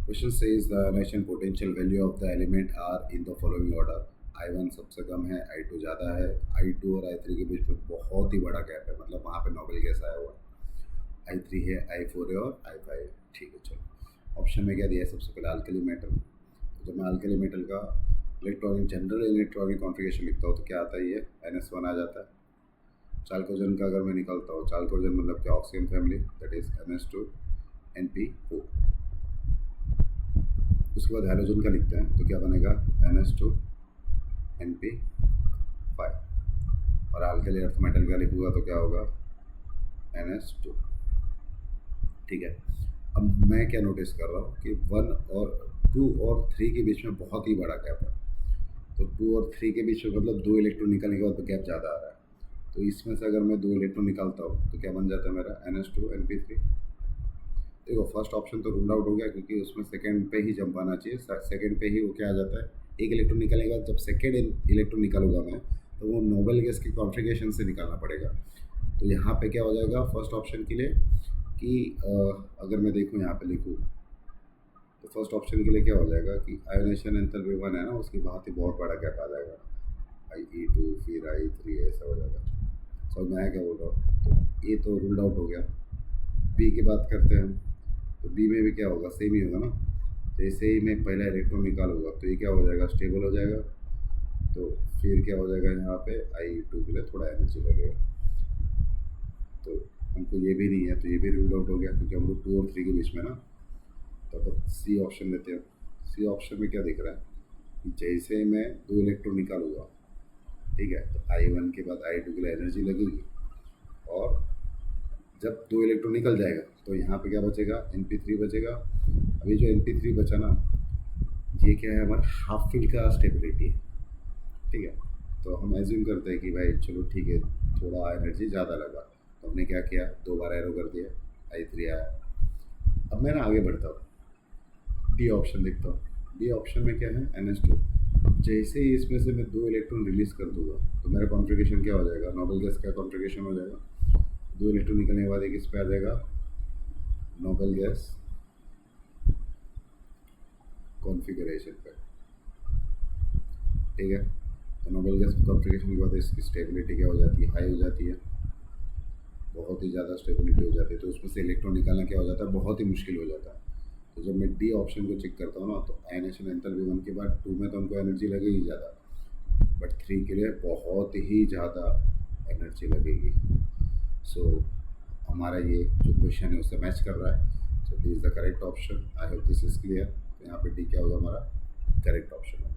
Question says the initial potential value of the element are in the following order. I1 सबसे कम है, I2 ज़्यादा है, I2 और I3 के बीच में बहुत ही बड़ा गैप है, मतलब वहाँ पे नोबेल गैस आया हुआ है। I3 है, I4 है और I5 है। ठीक है, चलो ऑप्शन में क्या दिया है? सबसे पहले अल्कली मेटल। तो जब मैं अल्कली मेटल का इलेक्ट्रॉनिक जनरल इलेक्ट्रॉनिक कॉन्फ़िगरेशन लिखता हूँ तो क्या आता है? ये NS1 आ जाता है। चाल्कोजन का अगर मैं निकालता हूँ, चाल्कोजन मतलब क्या? Oxygen family, that is NS2 NP4। उसके बाद हाइड्रोजन का लिखते हैं तो क्या बनेगा? NS2 NP5। और अल्कली अर्थ मेटल का लिखूंगा तो क्या होगा? NS2। ठीक है, अब मैं क्या नोटिस कर रहा हूँ कि 2 और 3 के बीच में बहुत ही बड़ा गैप है। तो 2 और 3 के बीच में मतलब 2 इलेक्ट्रॉन निकलने के बाद तो गैप ज़्यादा आ रहा है। तो इसमें से अगर मैं 2 इलेक्ट्रॉन निकालता हूँ तो क्या बन जाता है मेरा? NS2 NP3। देखो फर्स्ट ऑप्शन तो रूल आउट हो गया क्योंकि उसमें सेकंड पे ही जंप आना चाहिए। सेकंड पे ही वो क्या आ जाता है? एक इलेक्ट्रॉन निकलने के बाद जब सेकंड इलेक्ट्रॉन निकालूंगा मैं तो वो नोबेल गैस की कॉन्फ़िगरेशन से निकालना पड़ेगा। तो यहाँ पे क्या हो जाएगा फर्स्ट ऑप्शन के लिए कि अगर मैं देखूँ यहाँ पे लिखूँ तो फर्स्ट ऑप्शन के लिए क्या हो जाएगा कि आयोनेशन एंथैल्पी 1 है ना, उसकी बात ही बहुत बड़ा गैप आ जाएगा। IE2 फिर I3 ऐसा हो जाएगा। समझ में आया क्या बोल रहा हूँ? तो ये तो रूल्ड आउट हो गया। बी की बात करते हैं हम, तो बी में भी क्या होगा? सेम ही होगा ना। तो जैसे ही मैं पहला इलेक्ट्रॉन निकालूंगा तो ये क्या हो जाएगा? स्टेबल हो जाएगा। तो फिर क्या हो जाएगा? यहाँ पे I2 के लिए थोड़ा एनर्जी लगेगा। तो हमको ये भी नहीं है तो ये भी रूल आउट हो गया क्योंकि हम लोग 2 और 3 के बीच में ना। तो अब सी ऑप्शन लेते हैं। सी ऑप्शन में क्या दिख रहा है कि जैसे मैं 2 इलेक्ट्रॉन निकालूंगा, ठीक है, तो I1 के बाद I2 के लिए एनर्जी लगेगी। और जब 2 इलेक्ट्रॉन निकल जाएगा तो यहाँ पे क्या बचेगा? NP3 बचेगा। अभी जो NP3 बचा ना, ये क्या है? हमारा हाफ फील्ड का स्टेबिलिटी है। ठीक है, तो हम एज्यूम करते हैं कि भाई चलो ठीक है, थोड़ा एनर्जी ज़्यादा लगा तो हमने क्या किया? 2 बार एरो कर दिया, I3 आया। अब मैं ना आगे बढ़ता हूँ, डी ऑप्शन देखता हूँ। डी ऑप्शन में क्या है? NS2। जैसे ही इसमें से मैं 2 इलेक्ट्रॉन रिलीज कर दूंगा तो मेरा कॉन्फ़िगरेशन क्या हो जाएगा? नोबेल गैस का कॉन्फ़िगरेशन हो जाएगा। 2 इलेक्ट्रॉन निकलने के बाद एक इस पे आ जाएगा नोबेल गैस कॉन्फ़िगरेशन पे। ठीक है, तो नोबेल गैस कॉन्फ़िगरेशन के बाद इसकी स्टेबिलिटी क्या हो जाती है? हाई हो जाती है, बहुत ही ज़्यादा स्टेबिलिटी हो जाती है। तो उसमें से इलेक्ट्रॉन निकालना क्या हो जाता है? बहुत ही मुश्किल हो जाता है। तो जब मैं डी ऑप्शन को चेक करता हूँ ना तो आयनेशन एंथैल्पी 1 के बाद 2 में तो हमको एनर्जी लगेगी ज़्यादा, बट 3 के लिए बहुत ही ज़्यादा एनर्जी लगेगी। सो हमारा ये जो क्वेश्चन है उससे मैच कर रहा है। So D is the correct option. I hope this is clear. तो यहाँ पे डी क्या होगा? हमारा करेक्ट ऑप्शन।